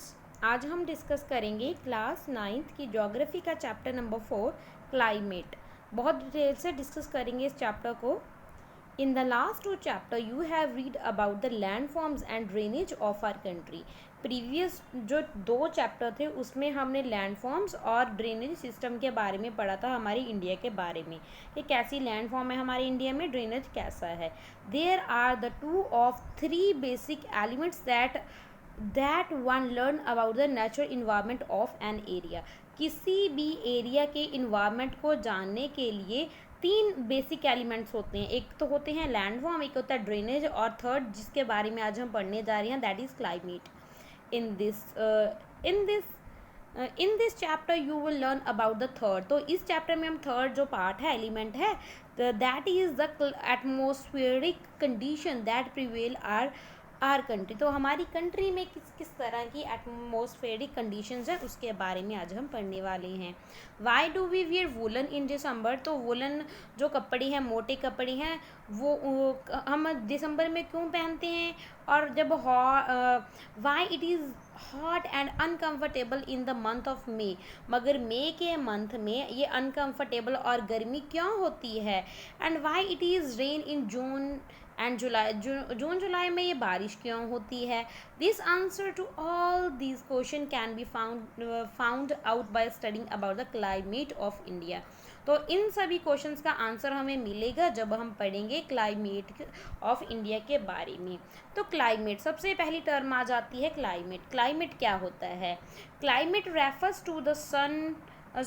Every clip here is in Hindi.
स्टूडेंट्स, आज हम डिस्कस करेंगे क्लास 9th की ज्योग्राफी का चैप्टर नंबर 4 क्लाइमेट। बहुत डिटेल से डिस्कस करेंगे इस चैप्टर को। In the last two chapter you have read about the landforms and drainage of our country. Previous जो 2 चैप्टर थे उसमें हमने लैंड फॉर्म्स और ड्रेनेज सिस्टम के बारे में पढ़ा था, हमारी इंडिया के बारे में कि कैसी लैंड फॉर्म है हमारे इंडिया में, ड्रेनेज कैसा है। There are the 2 of 3 basic elements that one learn about the natural environment of an area. किसी भी एरिया के इन्वायरमेंट को जानने के लिए 3 बेसिक एलिमेंट्स होते हैं। एक तो होते हैं लैंड फॉर्म, एक होता है ड्रेनेज, और थर्ड जिसके बारे में आज हम पढ़ने जा रहे हैं that is climate. In this chapter you will learn about the third. तो इस चैप्टर में हम थर्ड जो पार्ट है, एलिमेंट है, that is the atmospheric condition that prevail our country. तो हमारी कंट्री में किस किस तरह की एटमोस्फेरिक कंडीशंस हैं उसके बारे में आज हम पढ़ने वाले हैं। Why do we wear woollen in December. तो वुलन जो कपड़े हैं, मोटे कपड़े हैं, वो हम दिसंबर में क्यों पहनते हैं। और जब Y it is hot and uncomfortable in the month of May. मगर मई के मंथ में ये अनकम्फर्टेबल और गर्मी क्यों होती है। And why it is rain in June and July. जून जुलाई में ये बारिश क्यों होती है। This answer to all these question can be found out by studying about the climate of India. तो इन सभी क्वेश्चंस का आंसर हमें मिलेगा जब हम पढ़ेंगे क्लाइमेट ऑफ इंडिया के बारे में। तो क्लाइमेट, सबसे पहली टर्म आ जाती है क्लाइमेट। क्लाइमेट क्या होता है। Climate refers to the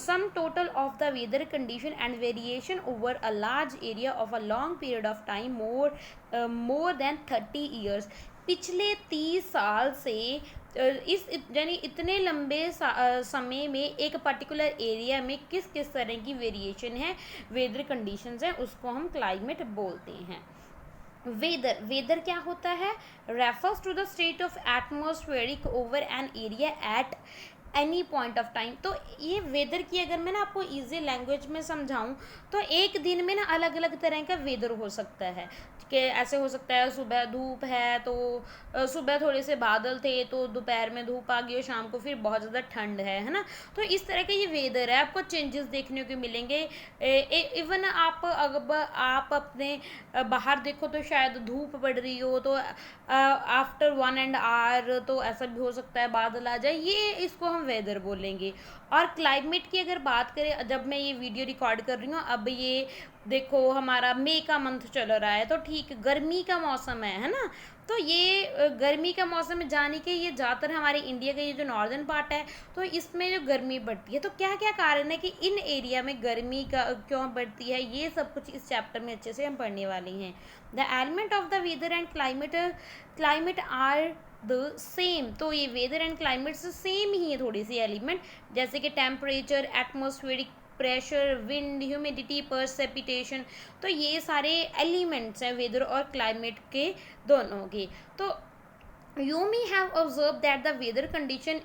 sum total of the weather condition and variation over a large area of a long period of time, more than 30 years। पिछले 30 साल से यानी इतने लंबे समय में एक पर्टिकुलर एरिया में किस किस तरह की वेरिएशन है, वेदर कंडीशंस हैं, उसको हम क्लाइमेट बोलते हैं। वेदर क्या होता है। Refers to the state of atmospheric over an area at any point of time. तो ये वेदर की अगर मैं ना आपको ईजी लैंग्वेज में समझाऊं तो एक दिन में ना अलग अलग तरह का वेदर हो सकता है कि ऐसे हो सकता है सुबह धूप है तो सुबह थोड़े से बादल थे तो दोपहर में धूप आ गई और शाम को फिर बहुत ज़्यादा ठंड है ना। तो इस तरह का ये वेदर है, आपको चेंजेस देखने को मिलेंगे। इवन आप अपने बाहर देखो तो शायद धूप पड़ रही हो तो आफ्टर 1 आवर तो ऐसा भी हो सकता है बादल आ जाए, ये इसको हम वेदर बोलेंगे। और क्लाइमेट की अगर बात करें, जब मैं ये वीडियो रिकॉर्ड कर रही हूँ, अब ये देखो हमारा मई का मंथ चल रहा है तो ठीक गर्मी का मौसम है ना। तो ये गर्मी का मौसम में जाने के ये ज़्यादातर हमारे इंडिया का ये जो नॉर्दर्न पार्ट है तो इसमें जो गर्मी बढ़ती है, तो क्या क्या कारण है कि इन एरिया में गर्मी का क्यों बढ़ती है, ये सब कुछ इस चैप्टर में अच्छे से हम पढ़ने वाले हैं। The element of the weather and climate are the same. तो ये वेदर एंड क्लाइमेट से सेम ही है थोड़ी सी एलिमेंट, जैसे कि temperature, atmospheric pressure, wind, humidity, precipitation. तो ये सारे एलिमेंट्स हैं वेदर और क्लाइमेट के दोनों के। तो you may have observed that the weather condition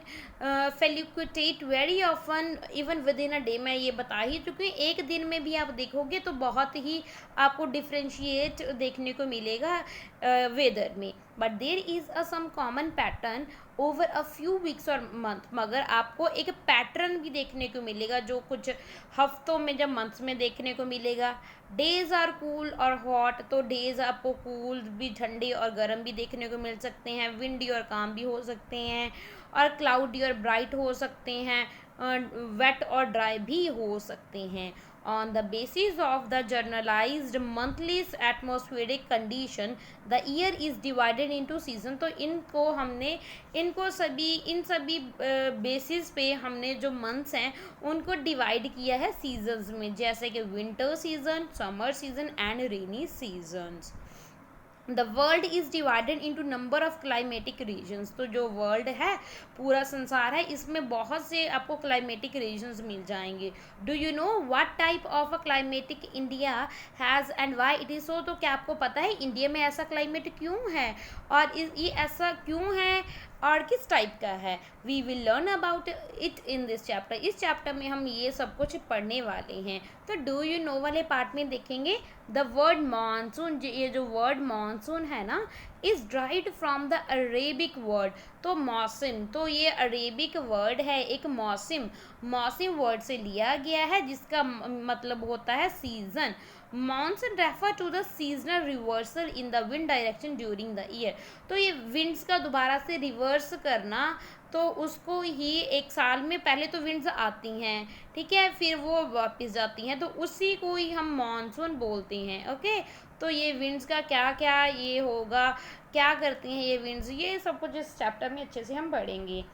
fluctuate very often even within a day। मैं ये बता ही चुकी हूँ, एक दिन में भी आप देखोगे तो बहुत ही आपको डिफ्रेंशिएट देखने को मिलेगा वेदर में। But there is a some common pattern over a few weeks और मंथ। मगर आपको एक पैटर्न भी देखने को मिलेगा जो कुछ हफ्तों में जब मंथ्स में देखने को मिलेगा। डेज आर कूल और हॉट। तो डेज आपको कूल भी, ठंडे और गर्म भी देखने को मिल सकते हैं। विंडी और काम भी हो सकते हैं, और क्लाउडी और ब्राइट हो सकते हैं, वेट और ड्राई भी हो सकते हैं। On the basis of the generalized monthly atmospheric condition, the year is divided into season। तो इन सभी बेसिस पे हमने जो मंथ्स हैं उनको डिवाइड किया है सीजन्स में, जैसे कि winter season, summer season and rainy seasons. The world is divided into number of climatic regions. तो जो वर्ल्ड है, पूरा संसार है, इसमें बहुत से आपको क्लाइमेटिक रीजन्स मिल जाएंगे। Do you know what type of a climatic India has and why it is so. तो क्या आपको पता है इंडिया में ऐसा क्लाइमेट क्यों है और ये ऐसा क्यों है और किस टाइप का है। We will learn about it in this chapter. इस चैप्टर में हम ये सब कुछ पढ़ने वाले हैं। तो डू यू नो वाले पार्ट में देखेंगे द वर्ड मानसून, ये जो वर्ड मानसून है ना, is dried from the Arabic word, तो मौसम, तो ये अरेबिक वर्ड है एक मौसम, मौसम वर्ड से लिया गया है जिसका मतलब होता है season. Monsoon refer to the seasonal reversal in the wind direction during the year, तो ये विंड्स का दोबारा से रिवर्स करना, तो उसको ही एक साल में पहले तो विंड्स आती हैं, ठीक है, फिर वो वापस जाती हैं, तो उसी को ही हम मानसून बोलते हैं। ओके, तो ये विंड्स का क्या क्या ये होगा, क्या करती हैं ये विंड्स, ये सब कुछ इस चैप्टर में अच्छे से हम पढ़ेंगे।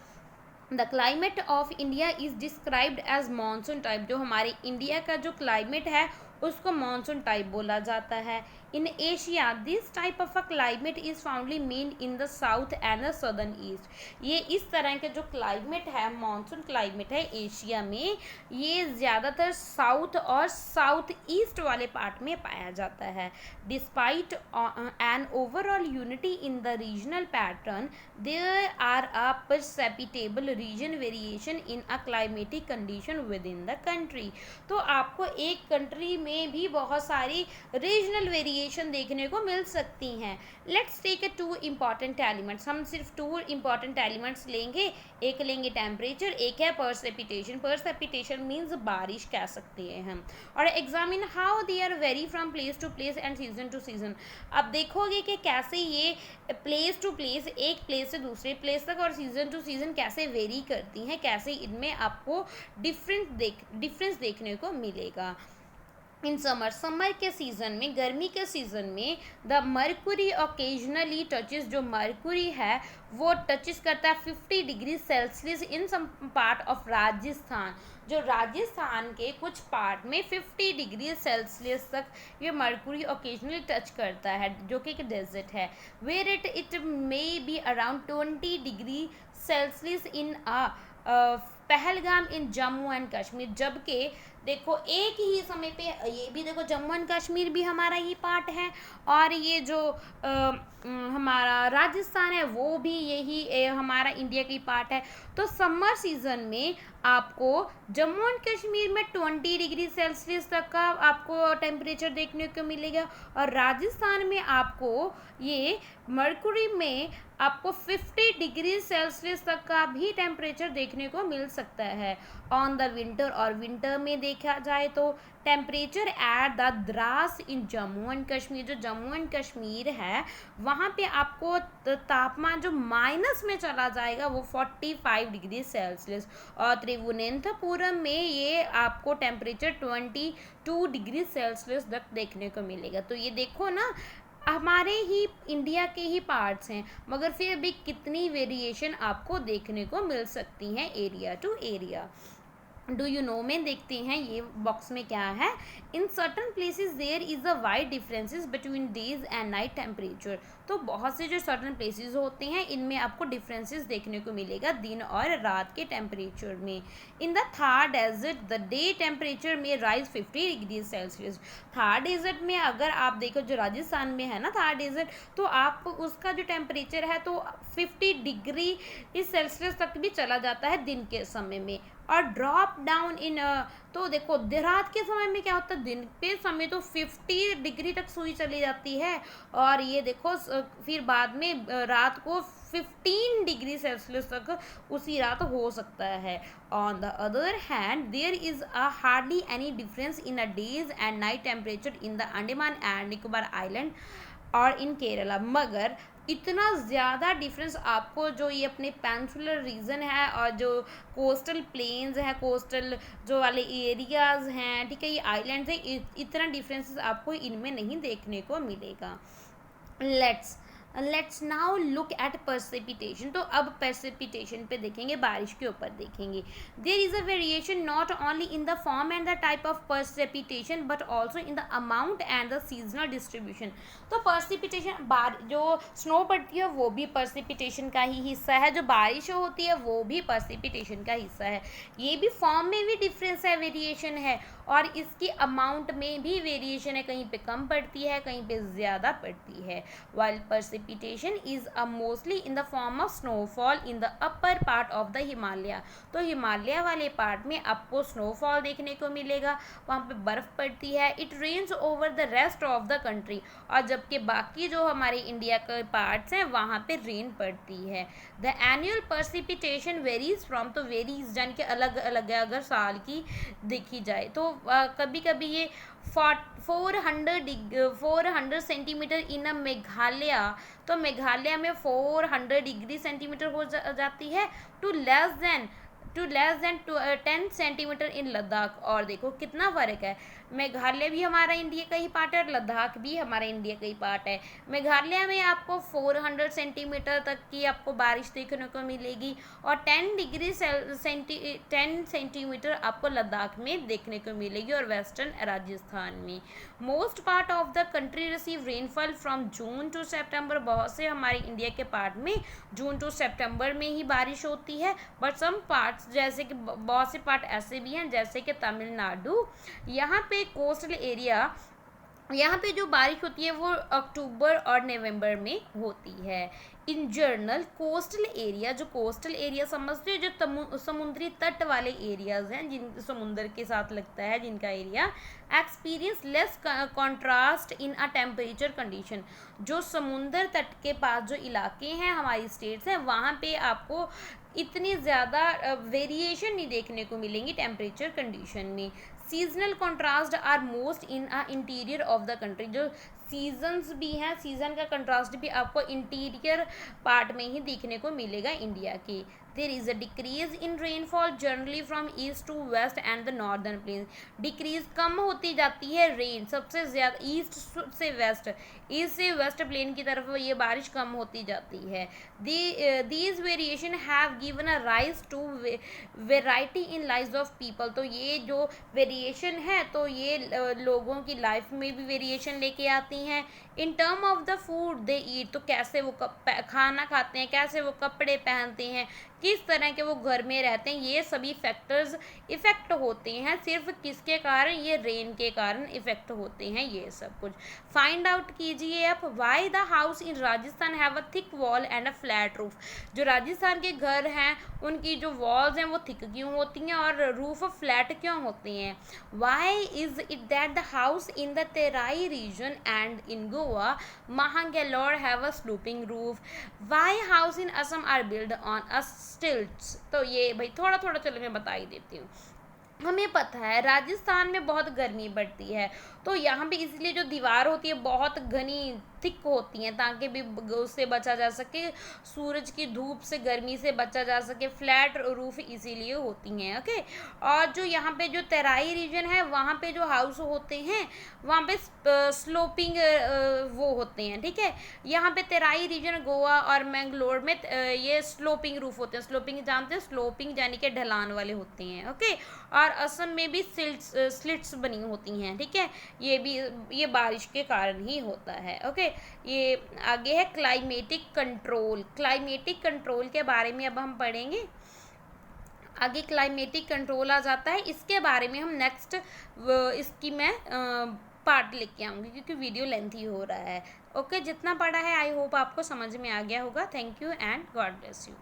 The climate of India is described as monsoon type, जो हमारे इंडिया का जो क्लाइमेट है उसको मानसून टाइप बोला जाता है। In Asia this type of a climate is fondly main in the south and the southern east, ये इस तरह के जो क्लाइमेट है मानसून क्लाइमेट है एशिया में, ये ज़्यादातर साउथ और साउथ ईस्ट वाले पार्ट में पाया जाता है। Despite an overall unity in the regional pattern, there are a perceptible region variation in a climatic condition within the country, तो आपको एक कंट्री में भी बहुत सारी रीजनल वेरिएशन देखने को मिल सकती हैं। लेट्स टेक 2 इंपॉर्टेंट एलिमेंट्स, हम सिर्फ 2 इंपॉर्टेंट एलिमेंट्स लेंगे, एक लेंगे टेम्परेचर, एक है परसेपिटेशन, परसेपिटेशन मीन्स बारिश कह सकते हैं हम, और examine how they are vary from place to place and season to season, अब देखोगे कि कैसे ये प्लेस टू प्लेस, एक प्लेस से दूसरे प्लेस तक, और सीजन टू सीजन कैसे वेरी करती हैं, कैसे इनमें आपको डिफरेंस देखने को मिलेगा। इन समर के सीज़न में, गर्मी के सीज़न में, द मर्कुरी ओकेजनली टचेस, जो मर्कुरी है वो टचेस करता है 50 degree Celsius in some part of Rajasthan, जो राजस्थान के कुछ पार्ट में 50 डिग्री सेल्सियस तक ये मर्कुरी ओकेजनली टच करता है, जो कि एक डेजर्ट है। Where it may be around 20 degree Celsius in Pahalgam in Jammu and Kashmir, जबकि देखो एक ही समय पे ये भी देखो जम्मू एंड कश्मीर भी हमारा ही पार्ट है, और ये जो हमारा राजस्थान है वो भी यही हमारा इंडिया की पार्ट है। तो समर सीज़न में आपको जम्मू एंड कश्मीर में 20 डिग्री सेल्सियस तक का आपको टेम्परेचर देखने को मिलेगा, और राजस्थान में आपको ये मर्कुरी में आपको 50 डिग्री सेल्सियस तक का भी टेम्परेचर देखने को मिल सकता है ऑन द विंटर, और विंटर में देखा जाए तो temperature at the Dras in Jammu and Kashmir, जो जम्मू एंड कश्मीर है वहाँ पे आपको तापमान जो माइनस में चला जाएगा वो 45 डिग्री सेल्सियस, और त्रिभुवनंतपुरम में ये आपको टेम्परेचर 22 डिग्री सेल्सियस तक देखने को मिलेगा। तो ये देखो ना, हमारे ही इंडिया के ही पार्ट्स हैं, मगर फिर भी कितनी वेरिएशन आपको देखने को मिल सकती हैं area to area. Do you know में देखते हैं ये बॉक्स में क्या है। In certain places there is a wide differences between days and night temperature, तो बहुत से जो सर्टन प्लेसेस होते हैं इनमें आपको डिफरेंसेस देखने को मिलेगा दिन और रात के टेम्परेचर में। In the Thar desert the day temperature में rise 50 degree Celsius, Thar desert में अगर आप देखो जो राजस्थान में है ना थार डेजर्ट, तो आप उसका जो टेम्परेचर है तो 50 डिग्री सेल्सियस तक भी चला जाता है दिन के समय में, और ड्रॉप डाउन इन, तो देखो रात के समय में क्या होता है, दिन पे समय तो 50 डिग्री तक सुई चली जाती है, और ये देखो फिर बाद में रात को 15 डिग्री सेल्सियस तक उसी रात हो सकता है। On the other hand there is a hardly any difference in a days and night temperature in the Andaman and Nicobar island और इन केरला, मगर इतना ज़्यादा डिफरेंस आपको जो ये अपने पेनिनसुलर रीजन है और जो कोस्टल प्लेन्स हैं, कोस्टल जो वाले एरियाज़ हैं, ठीक है, ये आइलैंड्स हैं, इतना डिफरेंसेस आपको इनमें नहीं देखने को मिलेगा। Let's now look at precipitation, तो अब precipitation पे देखेंगे, बारिश के ऊपर देखेंगे। There is a variation not only in the form and the type of precipitation but also in the amount and the seasonal distribution, तो precipitation जो स्नो पड़ती है वो भी precipitation का ही हिस्सा है, जो बारिश होती है वो भी precipitation का हिस्सा है, ये भी फॉर्म में भी डिफरेंस है, वेरिएशन है, और इसकी अमाउंट में भी वेरिएशन है, कहीं पे कम पड़ती है, कहीं पे ज़्यादा पड़ती है। While precipitation is mostly in the form of snowfall in the upper part of the Himalaya. तो हिमालय वाले पार्ट में आपको स्नोफॉल देखने को मिलेगा, वहाँ पे बर्फ़ पड़ती है। It rains over the rest of the country, और जबकि बाकी जो हमारे इंडिया के पार्ट्स हैं वहाँ पे रेन पड़ती है। The annual precipitation varies from, तो वेरीज यानी कि अलग अलग है अगर साल की देखी जाए तो कभी कभी ये 400 सेंटीमीटर इन अ मेघालय, तो मेघालय में 400 डिग्री सेंटीमीटर हो जाती है, to less than 10 centimetre in Ladakh. और देखो कितना फ़र्क है, मेघालय भी हमारा इंडिया का ही पार्ट है और लद्दाख भी हमारा इंडिया का ही पार्ट है। मेघालय में आपको 400 सेंटीमीटर तक की आपको बारिश देखने को मिलेगी, और 10 सेंटीमीटर आपको लद्दाख में देखने को मिलेगी और वेस्टर्न राजस्थान में। Most part of the country receive rainfall from June to September, बहुत से हमारे इंडिया के पार्ट में जून टू सितंबर में ही बारिश होती है, बट सम पार्ट्स जैसे कि बहुत से पार्ट ऐसे भी हैं जैसे कि तमिलनाडु, यहाँ पे कोस्टल एरिया, यहाँ पे जो बारिश होती है वो अक्टूबर और नवंबर में होती है। इन जर्नल कोस्टल एरिया, जो कोस्टल एरिया समझते हो, जो समुद्री तट वाले एरियाज हैं जिन समुद्र के साथ लगता है जिनका एरिया, एक्सपीरियंस लेस कॉन्ट्रास्ट इन अ टेम्परेचर कंडीशन। जो समुद्र तट के पास जो इलाके हैं हमारी स्टेट्स हैं वहाँ पे आपको इतनी ज़्यादा वेरिएशन नहीं देखने को मिलेंगी टेम्परेचर कंडीशन में। Seasonal contrast are most in a interior of the country, जो सीजन्स भी हैं, सीजन का कंट्रास्ट भी आपको इंटीरियर पार्ट में ही देखने को मिलेगा इंडिया के। There is a decrease in rainfall generally from east to west and the northern plain. Decrease कम होती जाती है रेन, सबसे ज़्यादा ईस्ट से वेस्ट, ईस्ट से वेस्ट प्लेन की तरफ ये बारिश कम होती जाती है। These variation have given a rise to variety in life of people. तो ये जो वेरिएशन है तो ये लोगों की लाइफ में भी वेरिएशन लेके आती हैं। In term of the food they eat, तो कैसे वो खाना खाते हैं, कैसे वो कपड़े पहनते हैं, किस तरह के वो घर में रहते हैं, ये सभी फैक्टर्स इफ़ेक्ट होते हैं। सिर्फ किसके कारण, ये रेन के कारण इफ़ेक्ट होते हैं ये सब कुछ। फाइंड आउट कीजिए आप, why the house in Rajasthan have a thick wall and a flat roof. जो राजस्थान के घर हैं उनकी जो वॉल्स हैं वो थिक क्यों होती हैं और रूफ फ्लैट क्यों होते हैं। Why is it that the house in the Terai region and in Goa Mangalore have a sloping roof. Why house in Assam are build on a stilts. तो ये भाई थोड़ा थोड़ा चलो मैं बता ही देती हूँ। हमें पता है राजस्थान में बहुत गर्मी पड़ती है, तो यहाँ पे इसलिए जो दीवार होती है बहुत घनी थिक होती हैं ताकि भी उससे बचा जा सके, सूरज की धूप से गर्मी से बचा जा सके। फ्लैट रूफ इसीलिए होती हैं। ओके, और जो यहाँ पे जो तराई रीजन है वहाँ पे जो हाउस होते हैं वहाँ पे स्लोपिंग वो होते हैं। ठीक है, यहाँ पे तराई रीजन गोवा और मैंगलोर में ये स्लोपिंग रूफ होते हैं। स्लोपिंग जानते हैं, स्लोपिंग यानी कि ढलान वाले होते हैं। ओके, और असम में भी स्लिट्स बनी होती हैं। ठीक है, ये भी ये बारिश के कारण ही होता है। ओके, ये आगे है क्लाइमेटिक कंट्रोल। क्लाइमेटिक कंट्रोल के बारे में अब हम पढ़ेंगे। आगे क्लाइमेटिक कंट्रोल आ जाता है, इसके बारे में हम नेक्स्ट इसकी मैं पार्ट लेके आऊँगी क्योंकि वीडियो लेंथी हो रहा है। ओके, जितना पढ़ा है आई होप आपको समझ में आ गया होगा। Thank you and God bless you.